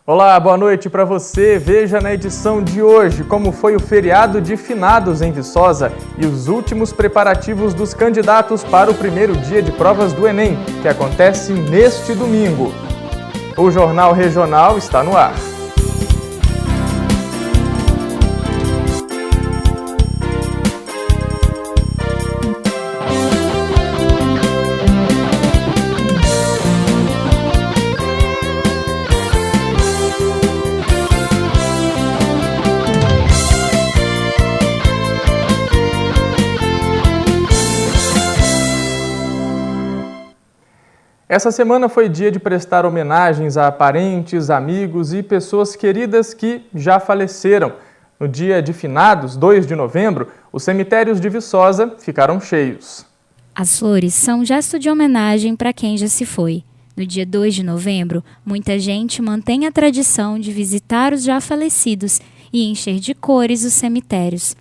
Olá, boa noite para você. Veja na edição de hoje como foi o feriado de finados em Viçosa e os últimos preparativos dos candidatos para o primeiro dia de provas do Enem, que acontece neste domingo. O Jornal Regional está no ar. Essa semana foi dia de prestar homenagens a parentes, amigos e pessoas queridas que já faleceram. No dia de finados, 2 de novembro, os cemitérios de Viçosa ficaram cheios. As flores são um gesto de homenagem para quem já se foi. No dia 2 de novembro, muita gente mantém a tradição de visitar os já falecidos e encher de cores os cemitérios.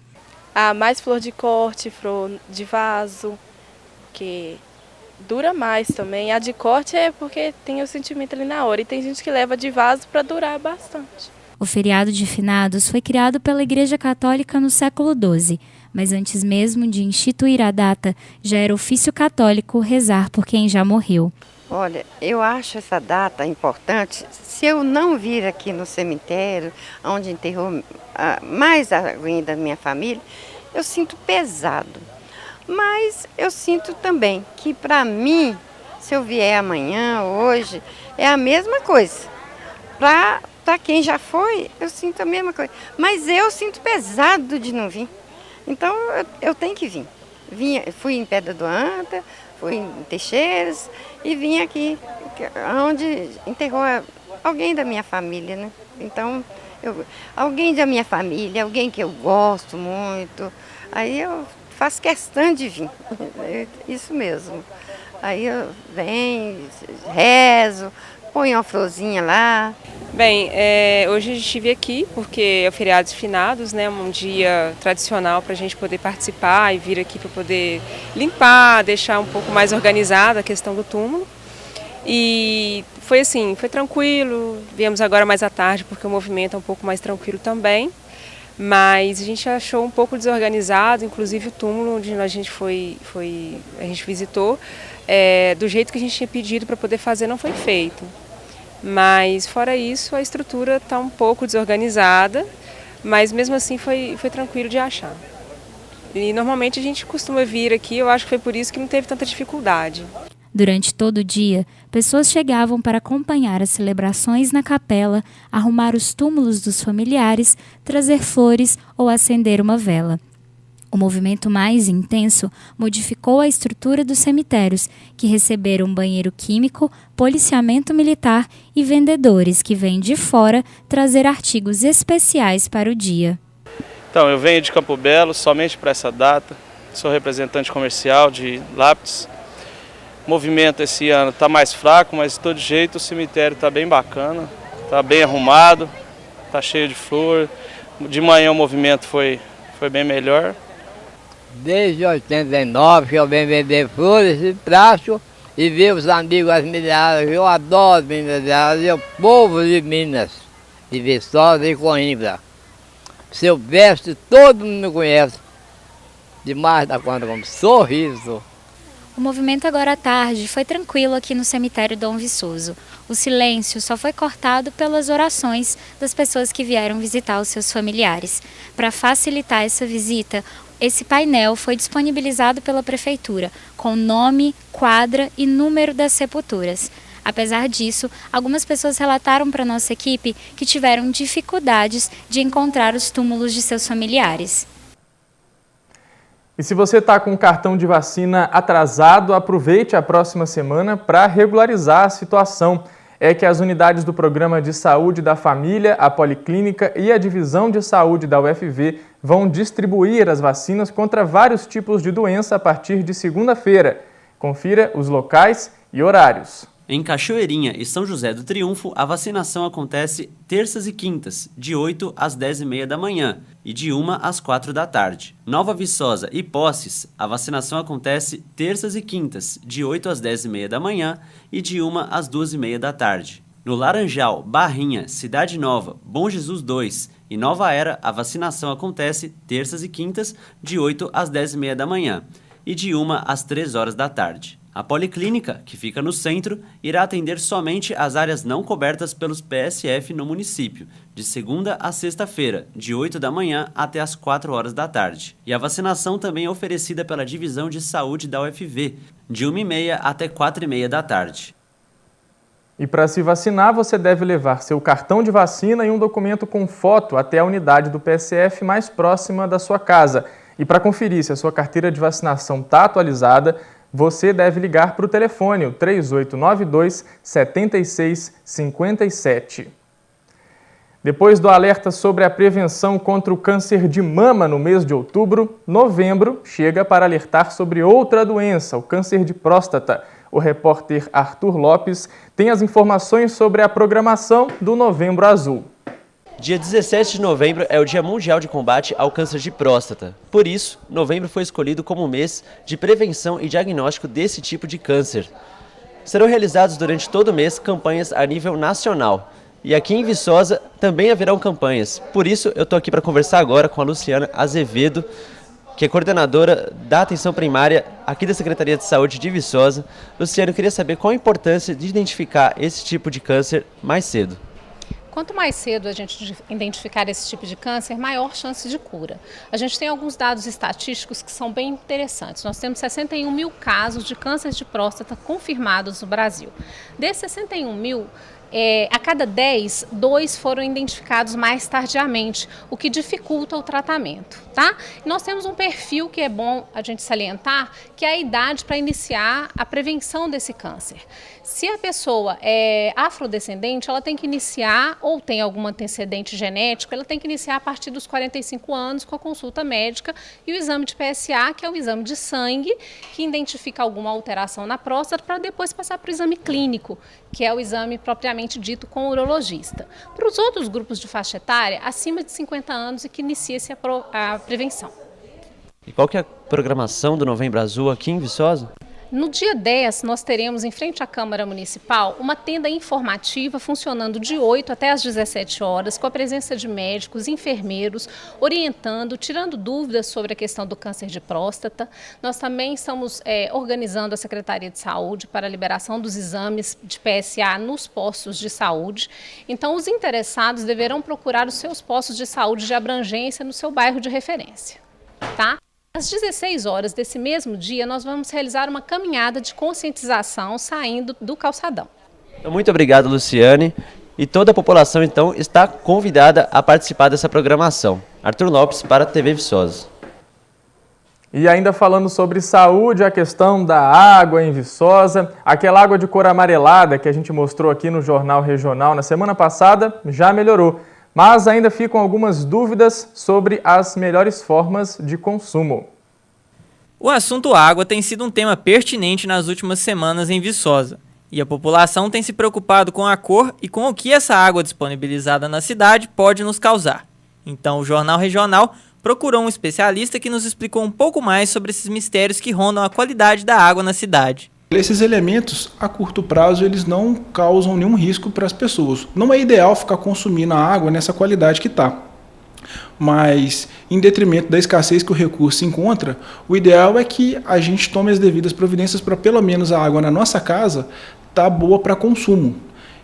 Há mais flor de corte, flor de vaso, que dura mais também. A de corte é porque tem o sentimento ali na hora. E tem gente que leva de vaso para durar bastante. O feriado de finados foi criado pela Igreja Católica no século XII. Mas antes mesmo de instituir a data, já era ofício católico rezar por quem já morreu. Olha, eu acho essa data importante. Se eu não vir aqui no cemitério, onde enterrou mais alguém da minha família, eu sinto pesado. Mas eu sinto também que para mim, se eu vier amanhã, hoje, é a mesma coisa. Para quem já foi, eu sinto a mesma coisa. Mas eu sinto pesado de não vir. Então eu tenho que vir. Fui em Pedra do Anta, fui em Teixeiras e vim aqui, onde enterrou alguém da minha família, né? Então, alguém da minha família, alguém que eu gosto muito, aí eu faço questão de vir, isso mesmo. Aí eu venho, rezo, ponho uma florzinha lá. Bem, hoje a gente veio aqui porque é o feriado de finados, né? Um dia tradicional para a gente poder participar e vir aqui para poder limpar, deixar um pouco mais organizada a questão do túmulo. E foi assim, foi tranquilo, viemos agora mais à tarde porque o movimento é um pouco mais tranquilo também. Mas a gente achou um pouco desorganizado, inclusive o túmulo onde a gente visitou, do jeito que a gente tinha pedido para poder fazer não foi feito. Mas fora isso, a estrutura está um pouco desorganizada, mas mesmo assim foi tranquilo de achar. E normalmente a gente costuma vir aqui, eu acho que foi por isso que não teve tanta dificuldade. Durante todo o dia, pessoas chegavam para acompanhar as celebrações na capela, arrumar os túmulos dos familiares, trazer flores ou acender uma vela. O movimento mais intenso modificou a estrutura dos cemitérios, que receberam banheiro químico, policiamento militar e vendedores que vêm de fora trazer artigos especiais para o dia. Então, eu venho de Campo Belo somente para essa data, sou representante comercial de lápis. O movimento esse ano está mais fraco, mas de todo jeito o cemitério está bem bacana, está bem arrumado, está cheio de flor. De manhã o movimento foi bem melhor. Desde 89 que eu venho vender flores e prato e ver os amigos, as milhares, eu adoro Minas Gerais, o povo de Minas, de Viçosa e Coimbra. Se eu veste, todo mundo me conhece, demais da conta, como sorriso. O movimento agora à tarde foi tranquilo aqui no cemitério Dom Viçoso. O silêncio só foi cortado pelas orações das pessoas que vieram visitar os seus familiares. Para facilitar essa visita, esse painel foi disponibilizado pela Prefeitura, com nome, quadra e número das sepulturas. Apesar disso, algumas pessoas relataram para nossa equipe que tiveram dificuldades de encontrar os túmulos de seus familiares. E se você está com o cartão de vacina atrasado, aproveite a próxima semana para regularizar a situação. É que as unidades do Programa de Saúde da Família, a Policlínica e a Divisão de Saúde da UFV vão distribuir as vacinas contra vários tipos de doença a partir de segunda-feira. Confira os locais e horários. Em Cachoeirinha e São José do Triunfo, a vacinação acontece terças e quintas, de 8 às 10h30 da manhã e de 1 às 4 da tarde. Nova Viçosa e Poces, a vacinação acontece terças e quintas, de 8 às 10h30 da manhã e de 1 às 2h30 da tarde. No Laranjal, Barrinha, Cidade Nova, Bom Jesus 2 e Nova Era, a vacinação acontece terças e quintas, de 8 às 10h30 da manhã e de 1 às 3 horas da tarde. A Policlínica, que fica no centro, irá atender somente as áreas não cobertas pelos PSF no município, de segunda a sexta-feira, de 8 da manhã até as 4 horas da tarde. E a vacinação também é oferecida pela Divisão de Saúde da UFV, de 1h30 até 4h30 da tarde. E para se vacinar, você deve levar seu cartão de vacina e um documento com foto até a unidade do PSF mais próxima da sua casa. E para conferir se a sua carteira de vacinação está atualizada, você deve ligar para o telefone, o 3892-7657. Depois do alerta sobre a prevenção contra o câncer de mama no mês de outubro, novembro chega para alertar sobre outra doença, o câncer de próstata. O repórter Arthur Lopes tem as informações sobre a programação do Novembro Azul. Dia 17 de novembro é o Dia Mundial de Combate ao Câncer de Próstata. Por isso, novembro foi escolhido como mês de prevenção e diagnóstico desse tipo de câncer. Serão realizados durante todo o mês campanhas a nível nacional. E aqui em Viçosa também haverão campanhas. Por isso, eu estou aqui para conversar agora com a Luciana Azevedo, que é coordenadora da atenção primária aqui da Secretaria de Saúde de Viçosa. Luciana, eu queria saber qual a importância de identificar esse tipo de câncer mais cedo. Quanto mais cedo a gente identificar esse tipo de câncer, maior chance de cura. A gente tem alguns dados estatísticos que são bem interessantes. Nós temos 61 mil casos de câncer de próstata confirmados no Brasil. Desses 61 mil, a cada 10, 2 foram identificados mais tardiamente, o que dificulta o tratamento, tá? E nós temos um perfil que é bom a gente salientar, que é a idade para iniciar a prevenção desse câncer. Se a pessoa é afrodescendente, ela tem que iniciar, ou tem algum antecedente genético, ela tem que iniciar a partir dos 45 anos com a consulta médica e o exame de PSA, que é o exame de sangue, que identifica alguma alteração na próstata, para depois passar para o exame clínico, que é o exame propriamente dito com o urologista. Para os outros grupos de faixa etária, acima de 50 anos, e que inicia-se a prevenção. E qual que é a programação do Novembro Azul aqui em Viçosa? No dia 10, nós teremos em frente à Câmara Municipal uma tenda informativa funcionando de 8 até as 17 horas, com a presença de médicos, enfermeiros, orientando, tirando dúvidas sobre a questão do câncer de próstata. Nós também estamos organizando a Secretaria de Saúde para a liberação dos exames de PSA nos postos de saúde. Então, os interessados deverão procurar os seus postos de saúde de abrangência no seu bairro de referência, tá? Às 16 horas desse mesmo dia, nós vamos realizar uma caminhada de conscientização saindo do calçadão. Muito obrigado, Luciane. E toda a população, então, está convidada a participar dessa programação. Arthur Lopes para a TV Viçosa. E ainda falando sobre saúde, a questão da água em Viçosa, aquela água de cor amarelada que a gente mostrou aqui no Jornal Regional na semana passada, já melhorou. Mas ainda ficam algumas dúvidas sobre as melhores formas de consumo. O assunto água tem sido um tema pertinente nas últimas semanas em Viçosa, e a população tem se preocupado com a cor e com o que essa água disponibilizada na cidade pode nos causar. Então o Jornal Regional procurou um especialista que nos explicou um pouco mais sobre esses mistérios que rondam a qualidade da água na cidade. Esses elementos, a curto prazo, eles não causam nenhum risco para as pessoas. Não é ideal ficar consumindo a água nessa qualidade que está. Mas, em detrimento da escassez que o recurso se encontra, o ideal é que a gente tome as devidas providências para pelo menos a água na nossa casa estar boa para consumo.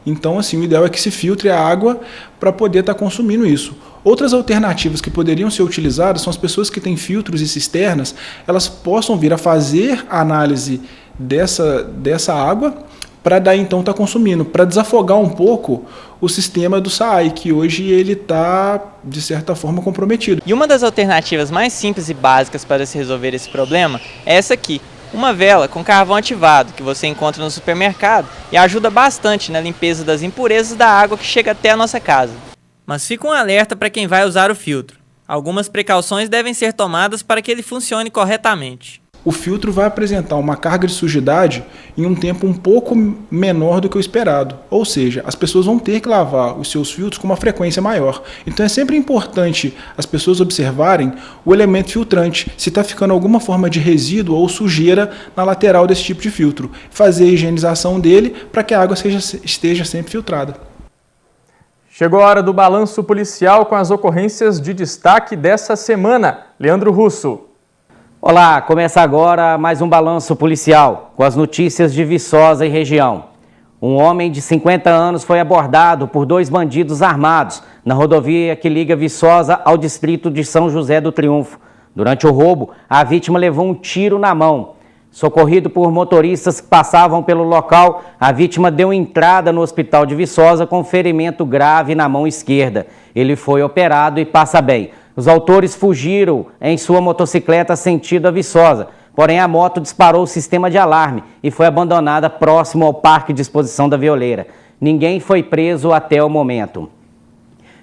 Então, assim, o ideal é que se filtre a água para poder estar consumindo isso. Outras alternativas que poderiam ser utilizadas são as pessoas que têm filtros e cisternas, elas possam vir a fazer a análise dessa água para daí então estar consumindo, para desafogar um pouco o sistema do SAAI, que hoje ele está, de certa forma, comprometido. E uma das alternativas mais simples e básicas para se resolver esse problema é essa aqui, uma vela com carvão ativado, que você encontra no supermercado e ajuda bastante na limpeza das impurezas da água que chega até a nossa casa. Mas fica um alerta para quem vai usar o filtro. Algumas precauções devem ser tomadas para que ele funcione corretamente. o filtro vai apresentar uma carga de sujidade em um tempo um pouco menor do que o esperado. Ou seja, as pessoas vão ter que lavar os seus filtros com uma frequência maior. Então é sempre importante as pessoas observarem o elemento filtrante, se está ficando alguma forma de resíduo ou sujeira na lateral desse tipo de filtro. Fazer a higienização dele para que a água esteja sempre filtrada. Chegou a hora do balanço policial com as ocorrências de destaque dessa semana. Leandro Russo. Olá, começa agora mais um balanço policial com as notícias de Viçosa e região. Um homem de 50 anos foi abordado por 2 bandidos armados na rodovia que liga Viçosa ao distrito de São José do Triunfo. Durante o roubo, a vítima levou um tiro na mão. Socorrido por motoristas que passavam pelo local, a vítima deu entrada no hospital de Viçosa com ferimento grave na mão esquerda. Ele foi operado e passa bem. Os autores fugiram em sua motocicleta sentido a Viçosa, porém a moto disparou o sistema de alarme e foi abandonada próximo ao Parque de Exposição da Violeira. Ninguém foi preso até o momento.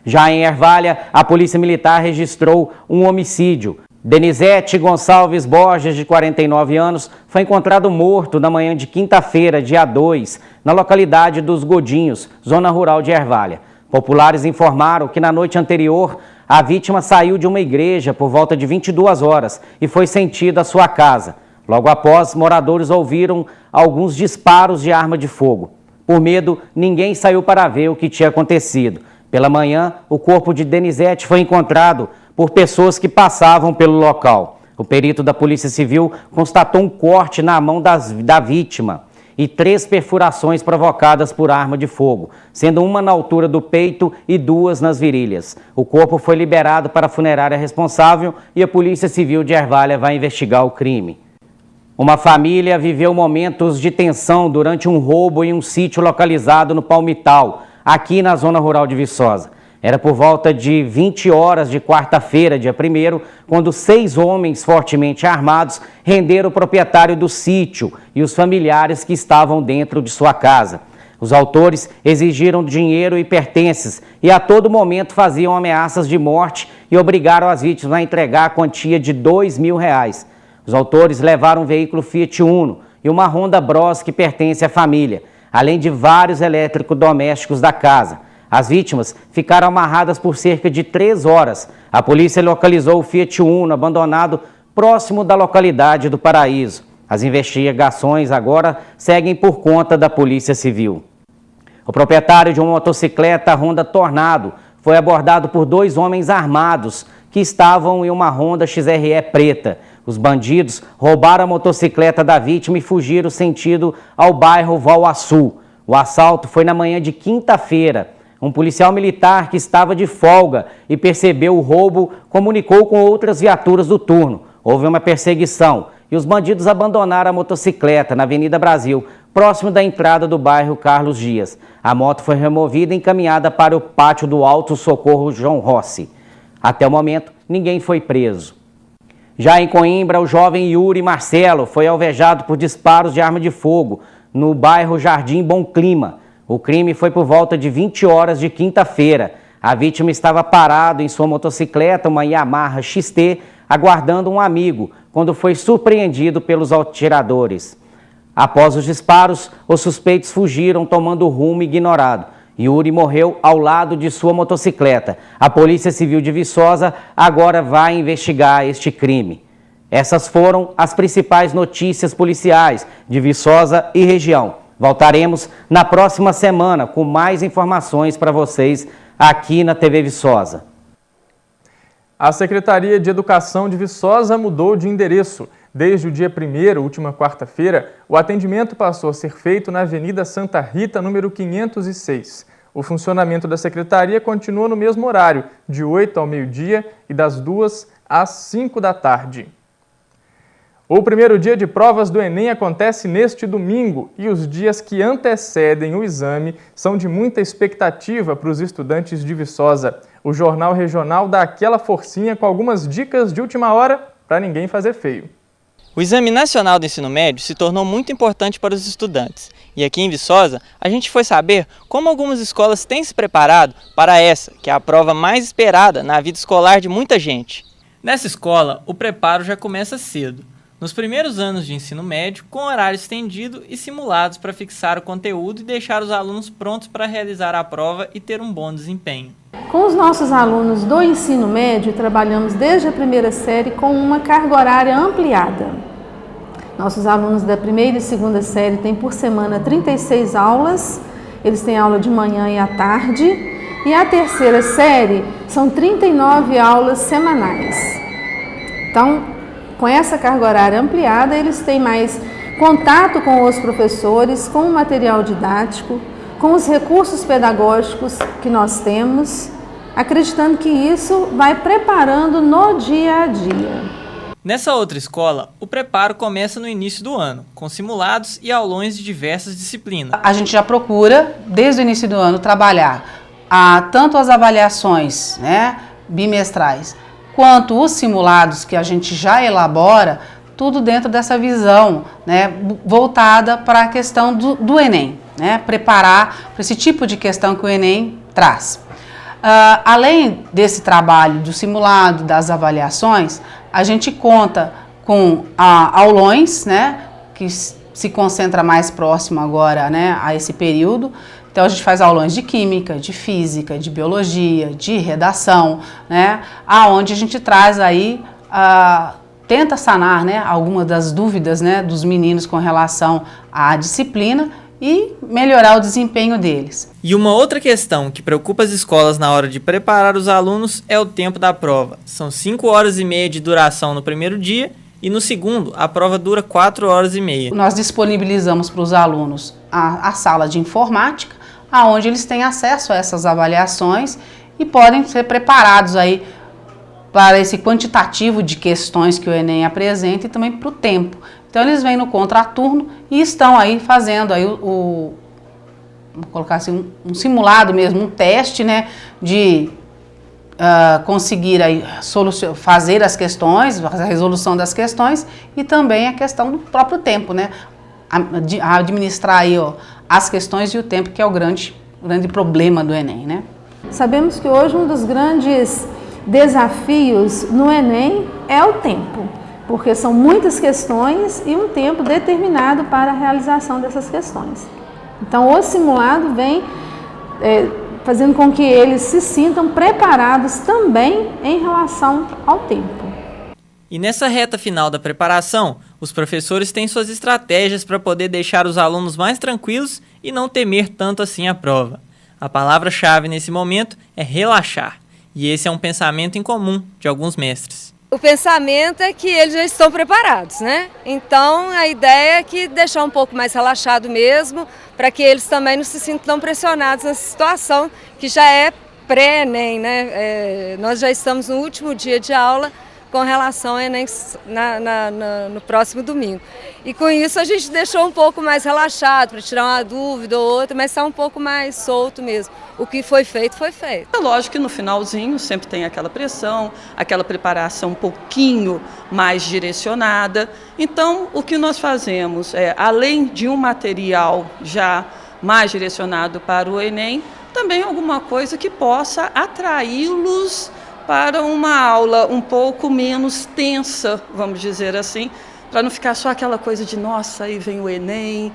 Já em Ervália, a Polícia Militar registrou um homicídio. Denizete Gonçalves Borges, de 49 anos, foi encontrado morto na manhã de quinta-feira, dia 2, na localidade dos Godinhos, zona rural de Ervália. Populares informaram que na noite anterior, a vítima saiu de uma igreja por volta de 22 horas e foi sentida à sua casa. Logo após, moradores ouviram alguns disparos de arma de fogo. Por medo, ninguém saiu para ver o que tinha acontecido. Pela manhã, o corpo de Denizete foi encontrado por pessoas que passavam pelo local. O perito da Polícia Civil constatou um corte na mão da vítima e 3 perfurações provocadas por arma de fogo, sendo uma na altura do peito e 2 nas virilhas. O corpo foi liberado para a funerária responsável e a Polícia Civil de Ervália vai investigar o crime. Uma família viveu momentos de tensão durante um roubo em um sítio localizado no Palmital, aqui na zona rural de Viçosa. Era por volta de 20 horas de quarta-feira, dia 1º, quando 6 homens fortemente armados renderam o proprietário do sítio e os familiares que estavam dentro de sua casa. Os autores exigiram dinheiro e pertences e a todo momento faziam ameaças de morte e obrigaram as vítimas a entregar a quantia de R$2.000. Os autores levaram um veículo Fiat Uno e uma Honda Bros que pertence à família, além de vários eletrodomésticos da casa. As vítimas ficaram amarradas por cerca de 3 horas. A polícia localizou o Fiat Uno abandonado próximo da localidade do Paraíso. As investigações agora seguem por conta da Polícia Civil. O proprietário de uma motocicleta Honda Tornado foi abordado por 2 homens armados que estavam em uma Honda XRE preta. Os bandidos roubaram a motocicleta da vítima e fugiram sentido ao bairro Valaçu. O assalto foi na manhã de quinta-feira. Um policial militar que estava de folga e percebeu o roubo comunicou com outras viaturas do turno. Houve uma perseguição e os bandidos abandonaram a motocicleta na Avenida Brasil, próximo da entrada do bairro Carlos Dias. A moto foi removida e encaminhada para o pátio do Alto Socorro João Rossi. Até o momento, ninguém foi preso. Já em Coimbra, o jovem Yuri Marcelo foi alvejado por disparos de arma de fogo no bairro Jardim Bom Clima. O crime foi por volta de 20 horas de quinta-feira. A vítima estava parado em sua motocicleta, uma Yamaha XT, aguardando um amigo, quando foi surpreendido pelos atiradores. Após os disparos, os suspeitos fugiram tomando rumo ignorado. Yuri morreu ao lado de sua motocicleta. A Polícia Civil de Viçosa agora vai investigar este crime. Essas foram as principais notícias policiais de Viçosa e região. Voltaremos na próxima semana com mais informações para vocês aqui na TV Viçosa. A Secretaria de Educação de Viçosa mudou de endereço. Desde o dia 1º, última quarta-feira, o atendimento passou a ser feito na Avenida Santa Rita, número 506. O funcionamento da Secretaria continua no mesmo horário, de 8 ao meio-dia e das 2 às 5 da tarde. O primeiro dia de provas do Enem acontece neste domingo e os dias que antecedem o exame são de muita expectativa para os estudantes de Viçosa. O Jornal Regional dá aquela forcinha com algumas dicas de última hora para ninguém fazer feio. O Exame Nacional do Ensino Médio se tornou muito importante para os estudantes. E aqui em Viçosa, a gente foi saber como algumas escolas têm se preparado para essa, que é a prova mais esperada na vida escolar de muita gente. Nessa escola, o preparo já começa cedo. nos primeiros anos de ensino médio, com horário estendido e simulados para fixar o conteúdo e deixar os alunos prontos para realizar a prova e ter um bom desempenho. Com os nossos alunos do ensino médio, trabalhamos desde a primeira série com uma carga horária ampliada. Nossos alunos da primeira e segunda série têm por semana 36 aulas, eles têm aula de manhã e à tarde, e a terceira série são 39 aulas semanais. Então, com essa carga horária ampliada, eles têm mais contato com os professores, com o material didático, com os recursos pedagógicos que nós temos, acreditando que isso vai preparando no dia a dia. Nessa outra escola, o preparo começa no início do ano, com simulados e aulões de diversas disciplinas. A gente já procura, desde o início do ano, trabalhar tanto as avaliações, né, bimestrais, quanto os simulados que a gente já elabora, tudo dentro dessa visão, né, voltada para a questão do Enem, né, preparar para esse tipo de questão que o Enem traz. Além desse trabalho do simulado, das avaliações, a gente conta com aulões, né, que se concentra mais próximo agora, né, a esse período. Então a gente faz aulões de química, de física, de biologia, de redação, né, aonde a gente traz aí, tenta sanar, né, algumas das dúvidas, né, dos meninos com relação à disciplina e melhorar o desempenho deles. E uma outra questão que preocupa as escolas na hora de preparar os alunos é o tempo da prova. São 5 horas e meia de duração no primeiro dia e no segundo a prova dura 4 horas e meia. Nós disponibilizamos para os alunos a sala de informática, onde eles têm acesso a essas avaliações e podem ser preparados aí para esse quantitativo de questões que o Enem apresenta e também para o tempo. Então eles vêm no contraturno e estão aí fazendo aí vamos colocar assim, um simulado mesmo, um teste, né, de conseguir aí fazer as questões, a resolução das questões e também a questão do próprio tempo, né, administrar aí as questões e o tempo, que é o grande problema do Enem, né. Sabemos que hoje um dos grandes desafios no Enem é o tempo, porque são muitas questões e um tempo determinado para a realização dessas questões. Então, o simulado vem fazendo com que eles se sintam preparados também em relação ao tempo. E nessa reta final da preparação, os professores têm suas estratégias para poder deixar os alunos mais tranquilos e não temer tanto assim a prova. A palavra-chave nesse momento é relaxar, e esse é um pensamento incomum de alguns mestres. O pensamento é que eles já estão preparados, né? Então a ideia é que deixar um pouco mais relaxado mesmo, para que eles também não se sintam tão pressionados nessa situação que já é pré-ENEM, né? Nós já estamos no último dia de aula com relação ao Enem no próximo domingo. E com isso a gente deixou um pouco mais relaxado, para tirar uma dúvida ou outra, mas está um pouco mais solto mesmo. O que foi feito, foi feito. É lógico que no finalzinho sempre tem aquela pressão, aquela preparação um pouquinho mais direcionada. Então, o que nós fazemos é, além de um material já mais direcionado para o Enem, também alguma coisa que possa atraí-los para uma aula um pouco menos tensa, vamos dizer assim, para não ficar só aquela coisa de, nossa, aí vem o Enem,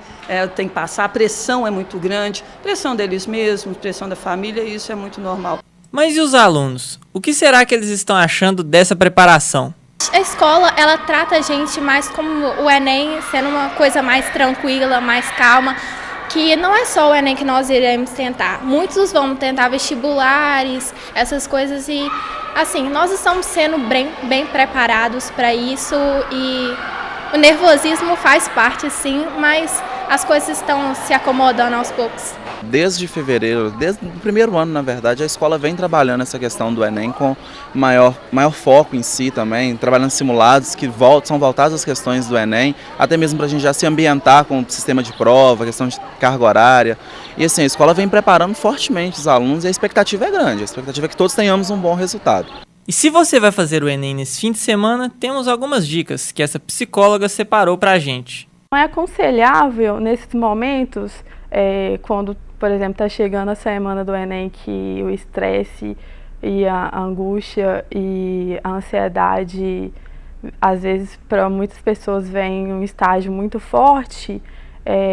tem que passar, a pressão é muito grande, pressão deles mesmos, pressão da família, isso é muito normal. Mas e os alunos? O que será que eles estão achando dessa preparação? A escola, ela trata a gente mais como o Enem sendo uma coisa mais tranquila, mais calma, que não é só o Enem que nós iremos tentar. Muitos vão tentar vestibulares, essas coisas e, assim, nós estamos sendo bem preparados para isso e o nervosismo faz parte, sim, mas as coisas estão se acomodando aos poucos. Desde fevereiro, desde o primeiro ano, na verdade, a escola vem trabalhando essa questão do Enem com maior foco em si também, trabalhando simulados que são voltados às questões do Enem, até mesmo para a gente já se ambientar com o sistema de prova, questão de carga horária. E assim, a escola vem preparando fortemente os alunos e a expectativa é grande, a expectativa é que todos tenhamos um bom resultado. E se você vai fazer o Enem nesse fim de semana, temos algumas dicas que essa psicóloga separou para a gente. Não é aconselhável nesses momentos, quando, por exemplo, está chegando a semana do Enem, que o estresse e a angústia e a ansiedade às vezes para muitas pessoas vem um estágio muito forte,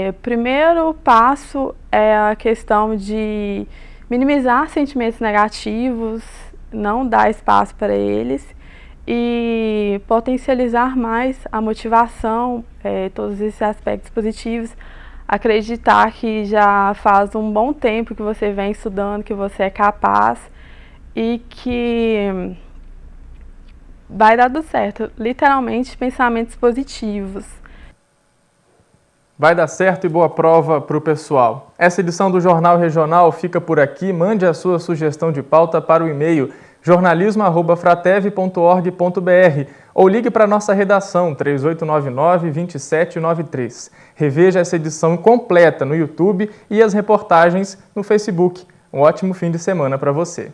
o primeiro passo é a questão de minimizar sentimentos negativos, não dar espaço para eles e potencializar mais a motivação, todos esses aspectos positivos. Acreditar que já faz um bom tempo que você vem estudando, que você é capaz e que vai dar tudo certo. Literalmente, pensamentos positivos. Vai dar certo e boa prova para o pessoal. Essa edição do Jornal Regional fica por aqui. Mande a sua sugestão de pauta para o e-mail jornalismo@fratev.org.br ou ligue para a nossa redação 3899-2793. Reveja essa edição completa no YouTube e as reportagens no Facebook. Um ótimo fim de semana para você.